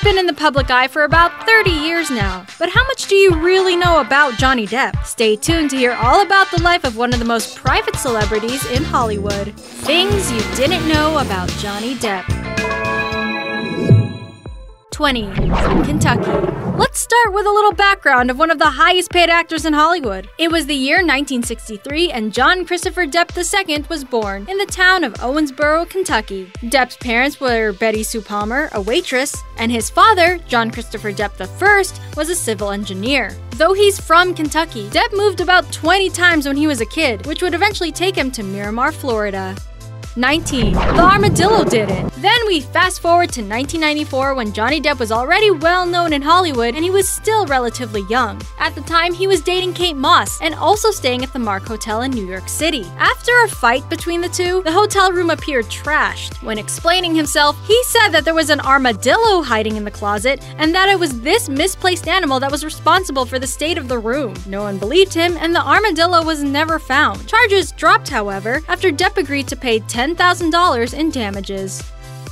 been in the public eye for about 30 years now, but how much do you really know about Johnny Depp? Stay tuned to hear all about the life of one of the most private celebrities in Hollywood. Things you didn't know about Johnny Depp. 20. From Kentucky. Let's start with a little background of one of the highest paid actors in Hollywood. It was the year 1963 and John Christopher Depp II was born in the town of Owensboro, Kentucky. Depp's parents were Betty Sue Palmer, a waitress, and his father, John Christopher Depp I, was a civil engineer. Though he's from Kentucky, Depp moved about 20 times when he was a kid, which would eventually take him to Miramar, Florida. 19. The Armadillo did it. Then we fast forward to 1994 when Johnny Depp was already well known in Hollywood and he was still relatively young. At the time, he was dating Kate Moss and also staying at the Mark Hotel in New York City. After a fight between the two, the hotel room appeared trashed. When explaining himself, he said that there was an armadillo hiding in the closet and that it was this misplaced animal that was responsible for the state of the room. No one believed him and the armadillo was never found. Charges dropped, however, after Depp agreed to pay $10,000 in damages.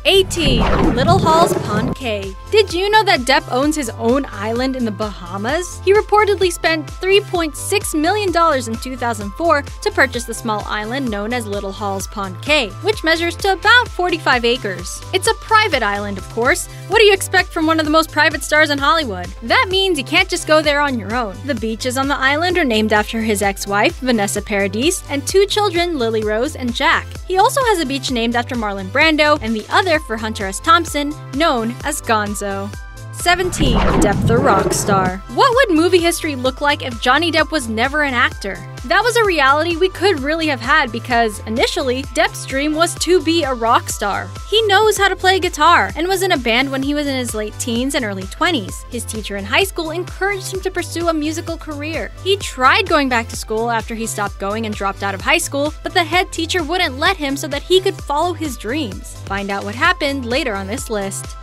18. Little Halls Pond Cay. Did you know that Depp owns his own island in the Bahamas? He reportedly spent $3.6 million in 2004 to purchase the small island known as Little Halls Pond Cay, which measures to about 45 acres. It's a private island, of course. What do you expect from one of the most private stars in Hollywood? That means you can't just go there on your own. The beaches on the island are named after his ex-wife, Vanessa Paradis, and two children, Lily Rose and Jack. He also has a beach named after Marlon Brando, and the other for Hunter S. Thompson, known as Gonzo. 17. Depp the Rock Star. What would movie history look like if Johnny Depp was never an actor? That was a reality we could really have had because, initially, Depp's dream was to be a rock star. He knows how to play guitar and was in a band when he was in his late teens and early 20s. His teacher in high school encouraged him to pursue a musical career. He tried going back to school after he stopped going and dropped out of high school, but the head teacher wouldn't let him so that he could follow his dreams. Find out what happened later on this list.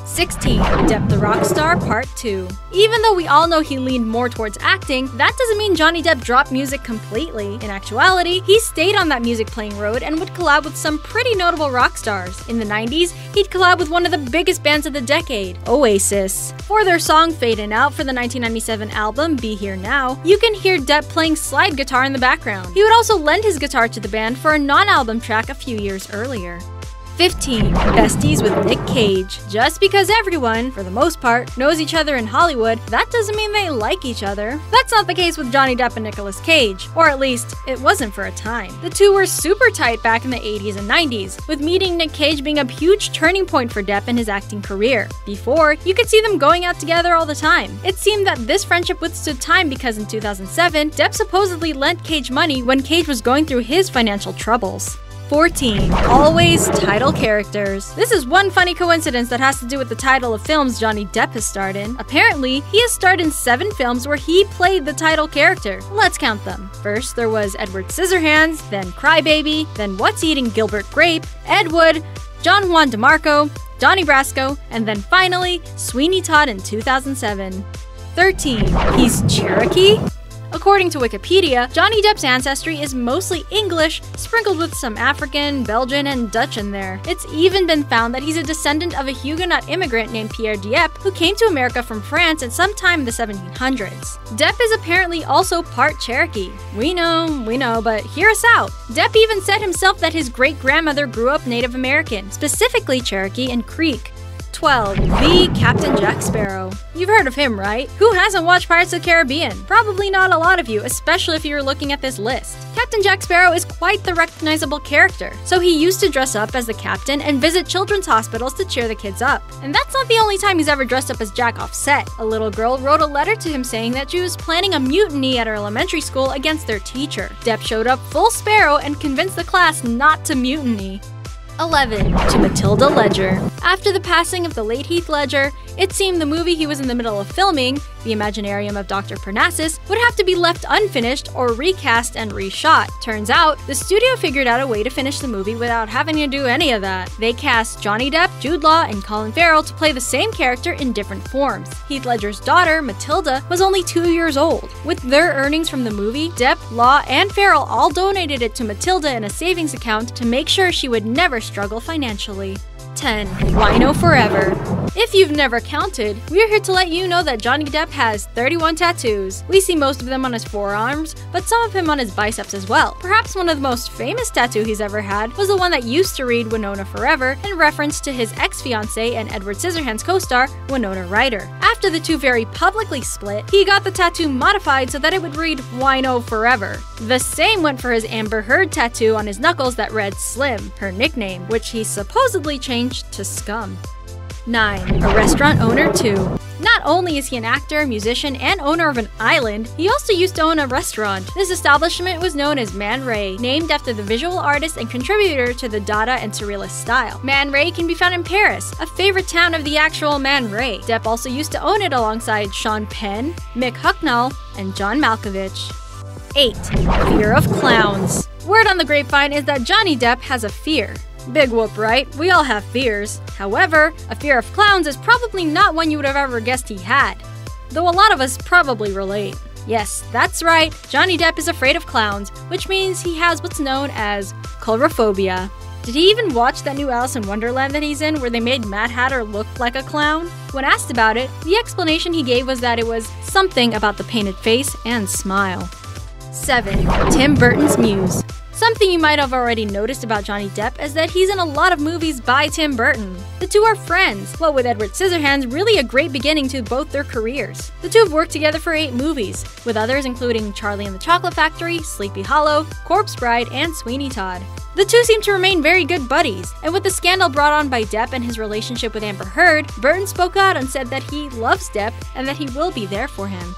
16. Depp the Rock Star Part 2. Even though we all know he leaned more towards acting, that doesn't mean Johnny Depp dropped music completely. In actuality, he stayed on that music playing road and would collab with some pretty notable rock stars. In the 90s, he'd collab with one of the biggest bands of the decade, Oasis. For their song Fadin' Out for the 1997 album Be Here Now, you can hear Depp playing slide guitar in the background. He would also lend his guitar to the band for a non-album track a few years earlier. 15. Besties with Nick Cage. Just because everyone, for the most part, knows each other in Hollywood, that doesn't mean they like each other. That's not the case with Johnny Depp and Nicolas Cage, or at least, it wasn't for a time. The two were super tight back in the 80s and 90s, with meeting Nick Cage being a huge turning point for Depp in his acting career. Before, you could see them going out together all the time. It seemed that this friendship withstood time because in 2007, Depp supposedly lent Cage money when Cage was going through his financial troubles. 14. Always title characters. This is one funny coincidence that has to do with the title of films Johnny Depp has starred in. Apparently, he has starred in 7 films where he played the title character. Let's count them. First, there was Edward Scissorhands, then Crybaby, then What's Eating Gilbert Grape, Ed Wood, John Juan DeMarco, Donnie Brasco, and then finally, Sweeney Todd in 2007. 13. He's Cherokee? According to Wikipedia, Johnny Depp's ancestry is mostly English, sprinkled with some African, Belgian, and Dutch in there. It's even been found that he's a descendant of a Huguenot immigrant named Pierre Dieppe, who came to America from France at some time in the 1700s. Depp is apparently also part Cherokee. We know, but hear us out. Depp even said himself that his great-grandmother grew up Native American, specifically Cherokee and Creek. 12. The Captain Jack Sparrow. You've heard of him, right? Who hasn't watched Pirates of the Caribbean? Probably not a lot of you, especially if you're looking at this list. Captain Jack Sparrow is quite the recognizable character, so he used to dress up as the captain and visit children's hospitals to cheer the kids up. And that's not the only time he's ever dressed up as Jack off set. A little girl wrote a letter to him saying that she was planning a mutiny at her elementary school against their teacher. Depp showed up full Sparrow and convinced the class not to mutiny. 11. To Matilda Leger. After the passing of the late Heath Ledger, it seemed the movie he was in the middle of filming, The Imaginarium of Dr. Parnassus, would have to be left unfinished or recast and reshot. Turns out, the studio figured out a way to finish the movie without having to do any of that. They cast Johnny Depp, Jude Law, and Colin Farrell to play the same character in different forms. Heath Ledger's daughter, Matilda, was only 2 years old. With their earnings from the movie, Depp, Law, and Farrell all donated it to Matilda in a savings account to make sure she would never struggle financially. 10. Wino Forever. If you've never counted, we're here to let you know that Johnny Depp has 31 tattoos. We see most of them on his forearms, but some of him on his biceps as well. Perhaps one of the most famous tattoo he's ever had was the one that used to read Winona Forever in reference to his ex-fiancée and Edward Scissorhands co-star, Winona Ryder. After the two very publicly split, he got the tattoo modified so that it would read Wino Forever. The same went for his Amber Heard tattoo on his knuckles that read Slim, her nickname, which he supposedly changed to Scum. 9. A restaurant owner too. Not only is he an actor, musician, and owner of an island, he also used to own a restaurant. This establishment was known as Man Ray, named after the visual artist and contributor to the Dada and Surrealist style. Man Ray can be found in Paris, a favorite town of the actual Man Ray. Depp also used to own it alongside Sean Penn, Mick Hucknall, and John Malkovich. 8. Fear of clowns. Word on the grapevine is that Johnny Depp has a fear. Big whoop, right? We all have fears. However, a fear of clowns is probably not one you would have ever guessed he had. Though a lot of us probably relate. Yes, that's right, Johnny Depp is afraid of clowns, which means he has what's known as coulrophobia. Did he even watch that new Alice in Wonderland that he's in where they made Mad Hatter look like a clown? When asked about it, the explanation he gave was that it was something about the painted face and smile. 7. Tim Burton's muse. Something you might have already noticed about Johnny Depp is that he's in a lot of movies by Tim Burton. The two are friends, what with Edward Scissorhands really a great beginning to both their careers. The two have worked together for 8 movies, with others including Charlie and the Chocolate Factory, Sleepy Hollow, Corpse Bride, and Sweeney Todd. The two seem to remain very good buddies, and with the scandal brought on by Depp and his relationship with Amber Heard, Burton spoke out and said that he loves Depp and that he will be there for him.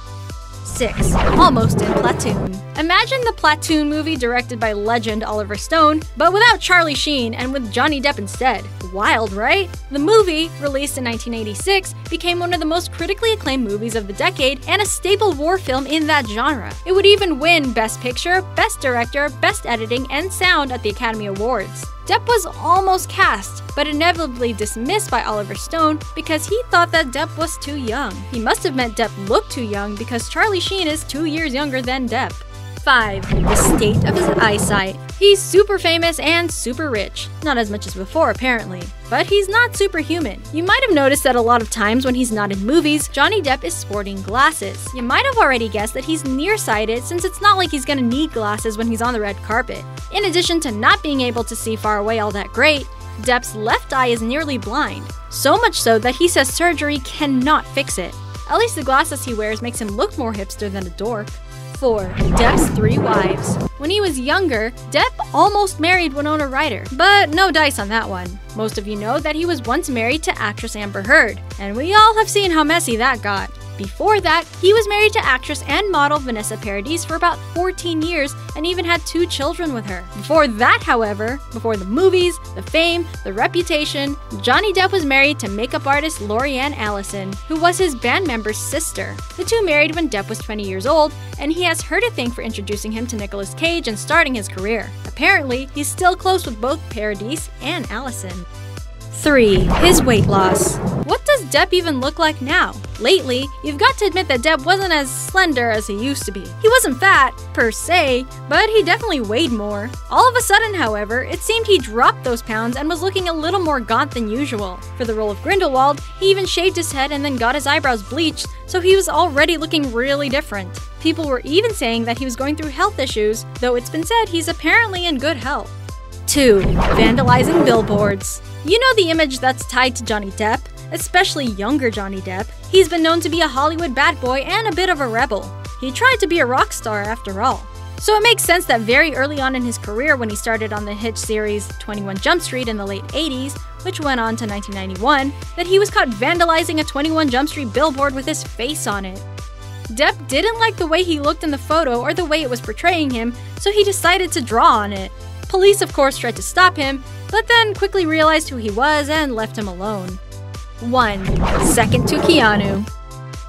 6. Almost in Platoon. Imagine the Platoon movie directed by legend Oliver Stone, but without Charlie Sheen and with Johnny Depp instead. Wild, right? The movie, released in 1986, became one of the most critically acclaimed movies of the decade and a staple war film in that genre. It would even win Best Picture, Best Director, Best Editing, and Sound at the Academy Awards. Depp was almost cast, but inevitably dismissed by Oliver Stone because he thought that Depp was too young. He must have meant Depp looked too young because Charlie Sheen is 2 years younger than Depp. 5. The state of his eyesight. He's super famous and super rich. Not as much as before, apparently. But he's not superhuman. You might have noticed that a lot of times when he's not in movies, Johnny Depp is sporting glasses. You might have already guessed that he's nearsighted since it's not like he's gonna need glasses when he's on the red carpet. In addition to not being able to see far away all that great, Depp's left eye is nearly blind. So much so that he says surgery cannot fix it. At least the glasses he wears makes him look more hipster than a dork. 4. Depp's 3 wives. When he was younger, Depp almost married Winona Ryder, but no dice on that one. Most of you know that he was once married to actress Amber Heard, and we all have seen how messy that got. Before that, he was married to actress and model Vanessa Paradis for about 14 years and even had 2 children with her. Before that, however, before the movies, the fame, the reputation, Johnny Depp was married to makeup artist Lori-Ann Allison, who was his band member's sister. The two married when Depp was 20 years old, and he has her to thank for introducing him to Nicolas Cage and starting his career. Apparently, he's still close with both Paradis and Allison. 3. His weight loss. What does Depp even look like now? Lately, you've got to admit that Depp wasn't as slender as he used to be. He wasn't fat, per se, but he definitely weighed more. All of a sudden, however, it seemed he dropped those pounds and was looking a little more gaunt than usual. For the role of Grindelwald, he even shaved his head and then got his eyebrows bleached, so he was already looking really different. People were even saying that he was going through health issues, though it's been said he's apparently in good health. 2. Vandalizing billboards. You know the image that's tied to Johnny Depp, especially younger Johnny Depp. He's been known to be a Hollywood bad boy and a bit of a rebel. He tried to be a rock star after all. So it makes sense that very early on in his career when he started on the hit series 21 Jump Street in the late 80s, which went on to 1991, that he was caught vandalizing a 21 Jump Street billboard with his face on it. Depp didn't like the way he looked in the photo or the way it was portraying him, so he decided to draw on it. Police, of course, tried to stop him, but then quickly realized who he was and left him alone. 1. Second to Keanu.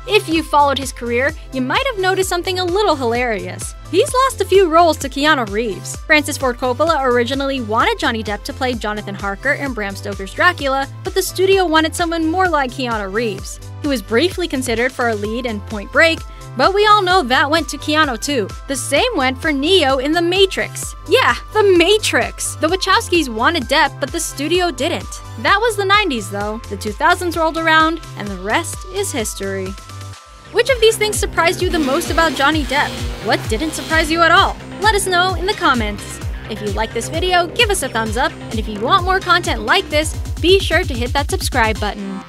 If you followed his career, you might have noticed something a little hilarious. He's lost a few roles to Keanu Reeves. Francis Ford Coppola originally wanted Johnny Depp to play Jonathan Harker in Bram Stoker's Dracula, but the studio wanted someone more like Keanu Reeves. He was briefly considered for a lead in Point Break, but we all know that went to Keanu too. The same went for Neo in The Matrix. Yeah, The Matrix! The Wachowskis wanted Depp, but the studio didn't. That was the 90s though. The 2000s rolled around, and the rest is history. Which of these things surprised you the most about Johnny Depp? What didn't surprise you at all? Let us know in the comments. If you like this video, give us a thumbs up, and if you want more content like this, be sure to hit that subscribe button.